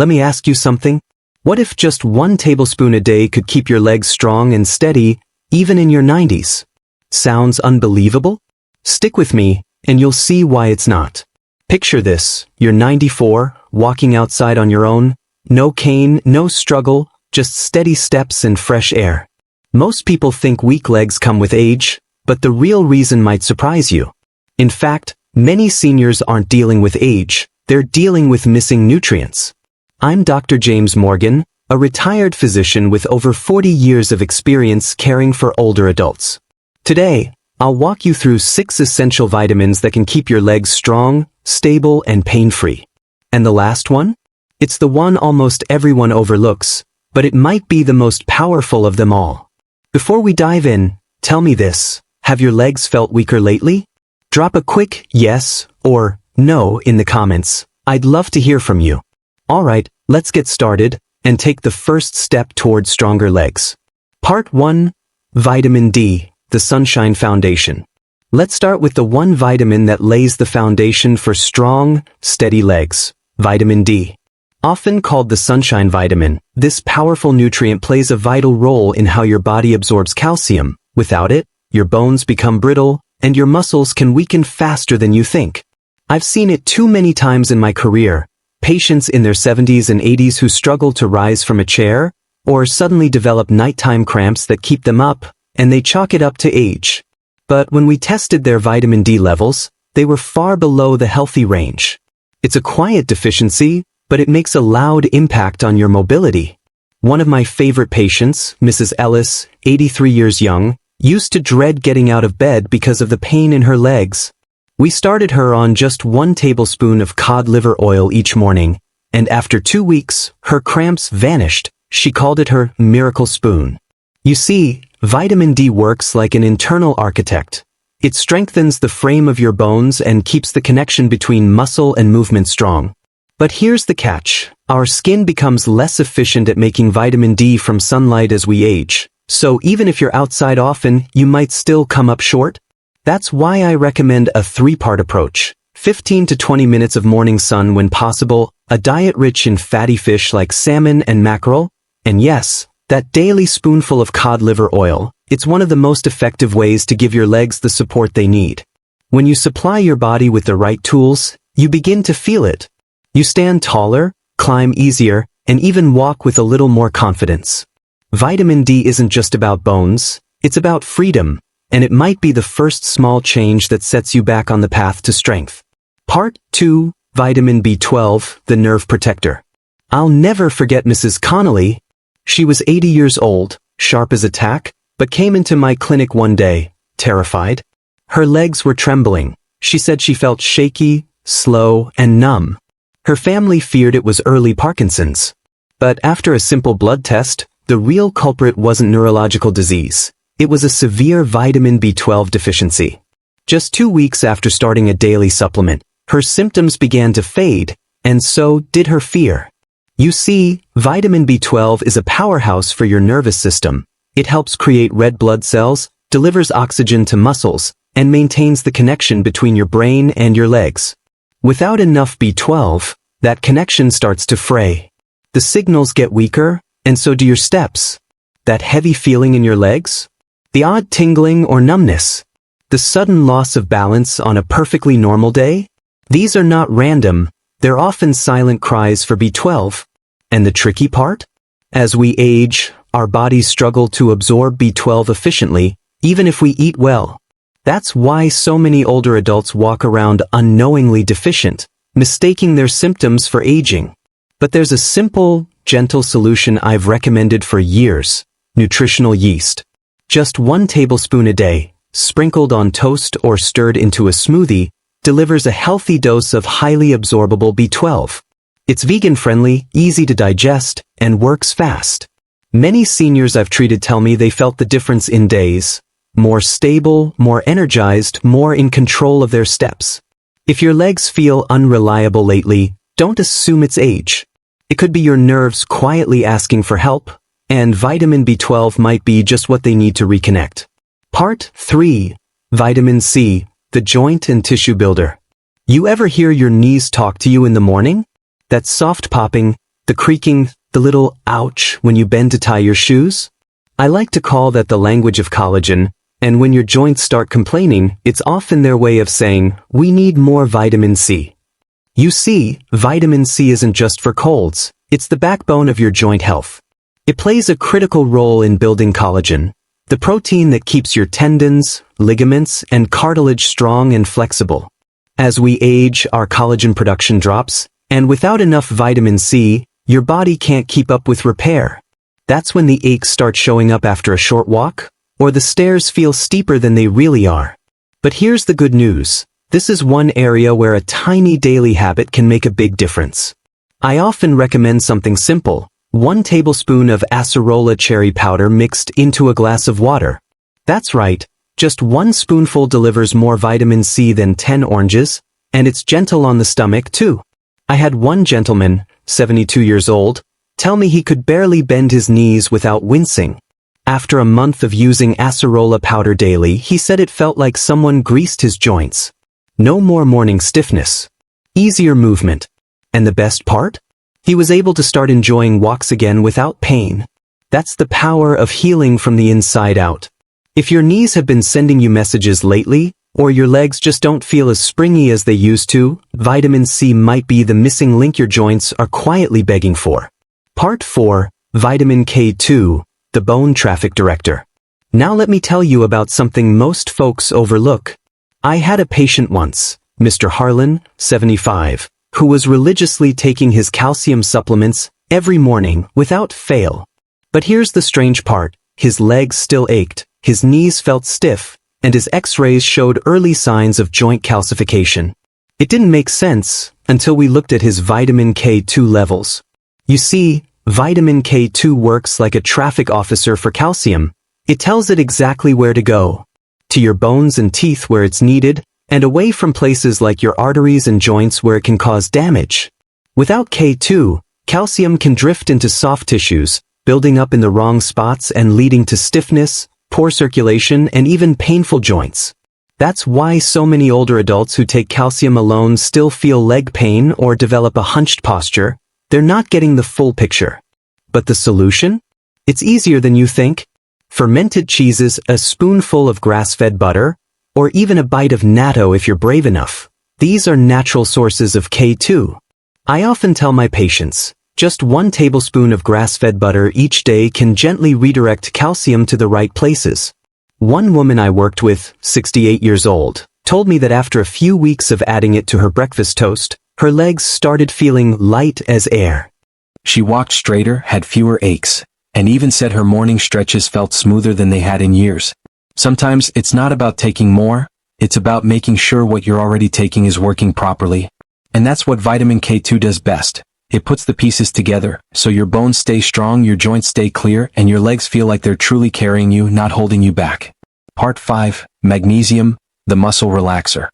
Let me ask you something. What if just 1 tablespoon a day could keep your legs strong and steady, even in your 90s? Sounds unbelievable? Stick with me, and you'll see why it's not. Picture this, you're 94, walking outside on your own, no cane, no struggle, just steady steps and fresh air. Most people think weak legs come with age, but the real reason might surprise you. In fact, many seniors aren't dealing with age, they're dealing with missing nutrients. I'm Dr. James Morgan, a retired physician with over 40 years of experience caring for older adults. Today, I'll walk you through 6 essential vitamins that can keep your legs strong, stable, and pain-free. And the last one? It's the one almost everyone overlooks, but it might be the most powerful of them all. Before we dive in, tell me this, have your legs felt weaker lately? Drop a quick yes or no in the comments. I'd love to hear from you. Alright, let's get started and take the first step towards stronger legs. Part 1. Vitamin D, the Sunshine Foundation. Let's start with the one vitamin that lays the foundation for strong, steady legs, vitamin D. Often called the sunshine vitamin, this powerful nutrient plays a vital role in how your body absorbs calcium. Without it, your bones become brittle, and your muscles can weaken faster than you think. I've seen it too many times in my career. Patients in their 70s and 80s who struggle to rise from a chair, or suddenly develop nighttime cramps that keep them up, and they chalk it up to age. But when we tested their vitamin D levels, they were far below the healthy range. It's a quiet deficiency, but it makes a loud impact on your mobility. One of my favorite patients, Mrs. Ellis, 83 years young, used to dread getting out of bed because of the pain in her legs. We started her on just 1 tablespoon of cod liver oil each morning, and after 2 weeks, her cramps vanished. She called it her miracle spoon. You see, vitamin D works like an internal architect. It strengthens the frame of your bones and keeps the connection between muscle and movement strong. But here's the catch. Our skin becomes less efficient at making vitamin D from sunlight as we age. So even if you're outside often, you might still come up short. That's why I recommend a 3-part approach. 15 to 20 minutes of morning sun when possible, a diet rich in fatty fish like salmon and mackerel, and yes, that daily spoonful of cod liver oil. It's one of the most effective ways to give your legs the support they need. When you supply your body with the right tools, you begin to feel it. You stand taller, climb easier, and even walk with a little more confidence. Vitamin D isn't just about bones, it's about freedom, and it might be the first small change that sets you back on the path to strength. Part 2. Vitamin B12, the nerve protector. I'll never forget Mrs. Connolly. She was 80 years old, sharp as a tack, but came into my clinic one day, terrified. Her legs were trembling. She said she felt shaky, slow, and numb. Her family feared it was early Parkinson's. But after a simple blood test, the real culprit wasn't neurological disease. It was a severe vitamin B12 deficiency. Just 2 weeks after starting a daily supplement, her symptoms began to fade, and so did her fear. You see, vitamin B12 is a powerhouse for your nervous system. It helps create red blood cells, delivers oxygen to muscles, and maintains the connection between your brain and your legs. Without enough B12, that connection starts to fray. The signals get weaker, and so do your steps. That heavy feeling in your legs? The odd tingling or numbness? The sudden loss of balance on a perfectly normal day? These are not random, they're often silent cries for B12. And the tricky part? As we age, our bodies struggle to absorb B12 efficiently, even if we eat well. That's why so many older adults walk around unknowingly deficient, mistaking their symptoms for aging. But there's a simple, gentle solution I've recommended for years: nutritional yeast. Just 1 tablespoon a day, sprinkled on toast or stirred into a smoothie, delivers a healthy dose of highly absorbable B12. It's vegan-friendly, easy to digest, and works fast. Many seniors I've treated tell me they felt the difference in days. More stable, more energized, more in control of their steps. If your legs feel unreliable lately, don't assume it's age. It could be your nerves quietly asking for help, and vitamin B12 might be just what they need to reconnect. Part 3. Vitamin C, the joint and tissue builder. You ever hear your knees talk to you in the morning? That soft popping, The creaking, the little ouch when you bend to tie your shoes? I like to call that the language of collagen, and when your joints start complaining, it's often their way of saying, we need more vitamin C. You see, vitamin C isn't just for colds, it's the backbone of your joint health. It plays a critical role in building collagen, the protein that keeps your tendons, ligaments, and cartilage strong and flexible. As we age, our collagen production drops, and without enough vitamin C, your body can't keep up with repair. That's when the aches start showing up after a short walk, or the stairs feel steeper than they really are. But here's the good news. This is one area where a tiny daily habit can make a big difference. I often recommend something simple: 1 tablespoon of acerola cherry powder mixed into a glass of water. That's right, just 1 spoonful delivers more vitamin C than 10 oranges, and it's gentle on the stomach too. I had one gentleman, 72 years old, tell me he could barely bend his knees without wincing. After a month of using acerola powder daily, he said it felt like someone greased his joints. No more morning stiffness. Easier movement. And the best part? He was able to start enjoying walks again without pain. That's the power of healing from the inside out. If your knees have been sending you messages lately, or your legs just don't feel as springy as they used to, vitamin C might be the missing link your joints are quietly begging for. Part 4, Vitamin K2, the bone traffic director. Now let me tell you about something most folks overlook. I had a patient once, Mr. Harlan, 75, who was religiously taking his calcium supplements every morning without fail. But here's the strange part: his legs still ached, his knees felt stiff, and his x-rays showed early signs of joint calcification. It didn't make sense until we looked at his vitamin K2 levels. You see, vitamin K2 works like a traffic officer for calcium. It tells it exactly where to go. To your bones and teeth where it's needed, and away from places like your arteries and joints where it can cause damage. Without K2, calcium can drift into soft tissues, building up in the wrong spots and leading to stiffness, poor circulation, and even painful joints. That's why so many older adults who take calcium alone still feel leg pain or develop a hunched posture. They're not getting the full picture. But the solution? It's easier than you think. Fermented cheeses, a spoonful of grass-fed butter, or even a bite of natto if you're brave enough. These are natural sources of K2. I often tell my patients, just 1 tablespoon of grass-fed butter each day can gently redirect calcium to the right places. One woman I worked with, 68 years old, told me that after a few weeks of adding it to her breakfast toast, her legs started feeling light as air. She walked straighter, had fewer aches, and even said her morning stretches felt smoother than they had in years. Sometimes it's not about taking more, it's about making sure what you're already taking is working properly. And that's what vitamin K2 does best. It puts the pieces together, so your bones stay strong, your joints stay clear, and your legs feel like they're truly carrying you, not holding you back. Part 5, Magnesium, the muscle relaxer.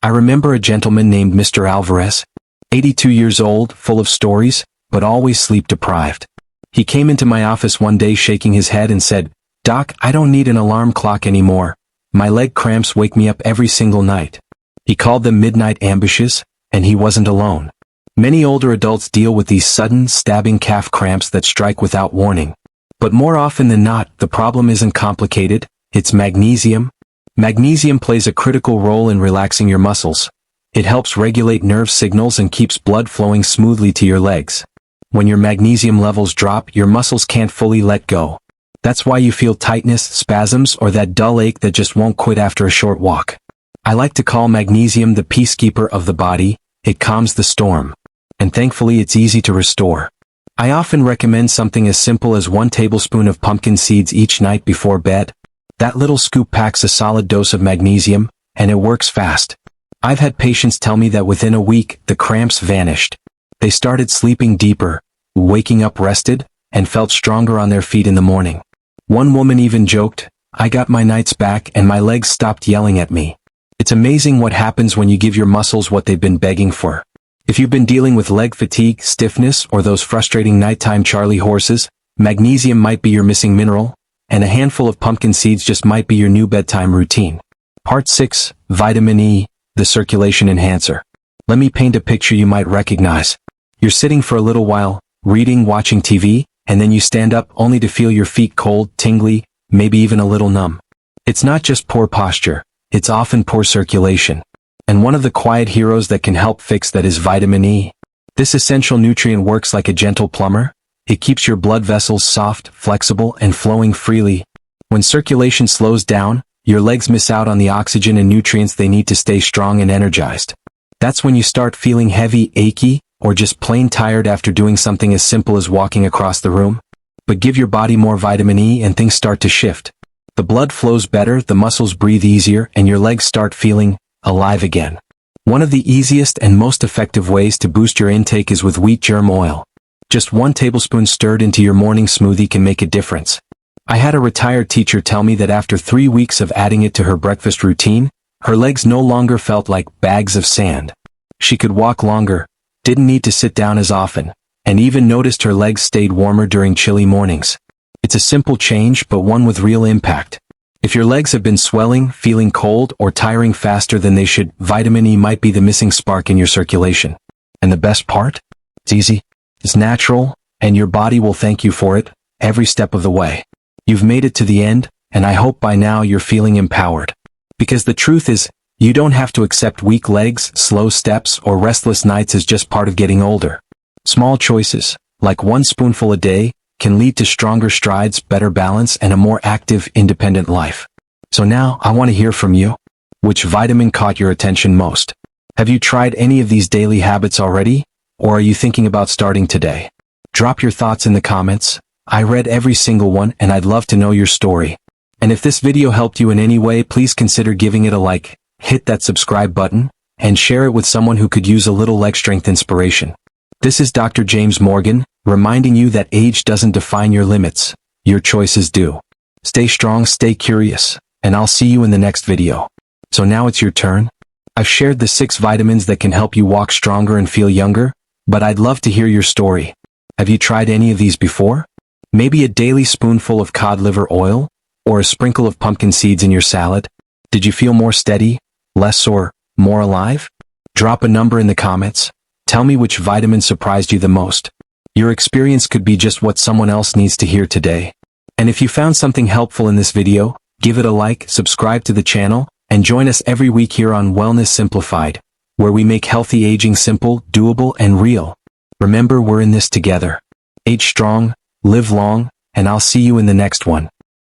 I remember a gentleman named Mr. Alvarez, 82 years old, full of stories, but always sleep deprived. He came into my office one day shaking his head and said, "Doc, I don't need an alarm clock anymore. My leg cramps wake me up every single night." He called them midnight ambushes, and he wasn't alone. Many older adults deal with these sudden, stabbing calf cramps that strike without warning. But more often than not, the problem isn't complicated, it's magnesium. Magnesium plays a critical role in relaxing your muscles. It helps regulate nerve signals and keeps blood flowing smoothly to your legs. When your magnesium levels drop, your muscles can't fully let go. That's why you feel tightness, spasms, or that dull ache that just won't quit after a short walk. I like to call magnesium the peacekeeper of the body. It calms the storm. And thankfully it's easy to restore. I often recommend something as simple as 1 tablespoon of pumpkin seeds each night before bed. That little scoop packs a solid dose of magnesium, and it works fast. I've had patients tell me that within a week, the cramps vanished. They started sleeping deeper, waking up rested, and felt stronger on their feet in the morning. One woman even joked, "I got my nights back and my legs stopped yelling at me." It's amazing what happens when you give your muscles what they've been begging for. If you've been dealing with leg fatigue, stiffness, or those frustrating nighttime Charlie horses, magnesium might be your missing mineral, and a handful of pumpkin seeds just might be your new bedtime routine. Part 6, Vitamin E, the circulation enhancer. Let me paint a picture you might recognize. You're sitting for a little while, reading, watching TV, and then you stand up only to feel your feet cold, tingly, maybe even a little numb. It's not just poor posture, it's often poor circulation. And one of the quiet heroes that can help fix that is vitamin E. This essential nutrient works like a gentle plumber. It keeps your blood vessels soft, flexible, and flowing freely. When circulation slows down, your legs miss out on the oxygen and nutrients they need to stay strong and energized. That's when you start feeling heavy, achy, or just plain tired after doing something as simple as walking across the room. But give your body more vitamin E and things start to shift. The blood flows better, the muscles breathe easier, and your legs start feeling alive again. One of the easiest and most effective ways to boost your intake is with wheat germ oil. Just 1 tablespoon stirred into your morning smoothie can make a difference. I had a retired teacher tell me that after 3 weeks of adding it to her breakfast routine, her legs no longer felt like bags of sand. She could walk longer, didn't need to sit down as often, and even noticed her legs stayed warmer during chilly mornings. It's a simple change, but one with real impact. If your legs have been swelling, feeling cold, or tiring faster than they should, vitamin E might be the missing spark in your circulation. And the best part? It's easy, it's natural, and your body will thank you for it every step of the way. You've made it to the end, and I hope by now you're feeling empowered. Because the truth is, you don't have to accept weak legs, slow steps, or restless nights as just part of getting older. Small choices, like 1 spoonful a day, can lead to stronger strides, better balance, and a more active, independent life. So now, I want to hear from you. Which vitamin caught your attention most? Have you tried any of these daily habits already? Or are you thinking about starting today? Drop your thoughts in the comments. I read every single one, and I'd love to know your story. And if this video helped you in any way, please consider giving it a like, hit that subscribe button, and share it with someone who could use a little leg strength inspiration. This is Dr. James Morgan, reminding you that age doesn't define your limits, your choices do. Stay strong, stay curious, and I'll see you in the next video. So now it's your turn. I've shared the 6 vitamins that can help you walk stronger and feel younger, but I'd love to hear your story. Have you tried any of these before? Maybe a daily spoonful of cod liver oil, or a sprinkle of pumpkin seeds in your salad? Did you feel more steady, less sore, more alive? Drop a number in the comments. Tell me which vitamin surprised you the most. Your experience could be just what someone else needs to hear today. And if you found something helpful in this video, give it a like, subscribe to the channel, and join us every week here on Wellness Simplified, where we make healthy aging simple, doable, and real. Remember, we're in this together. Age strong, live long, and I'll see you in the next one.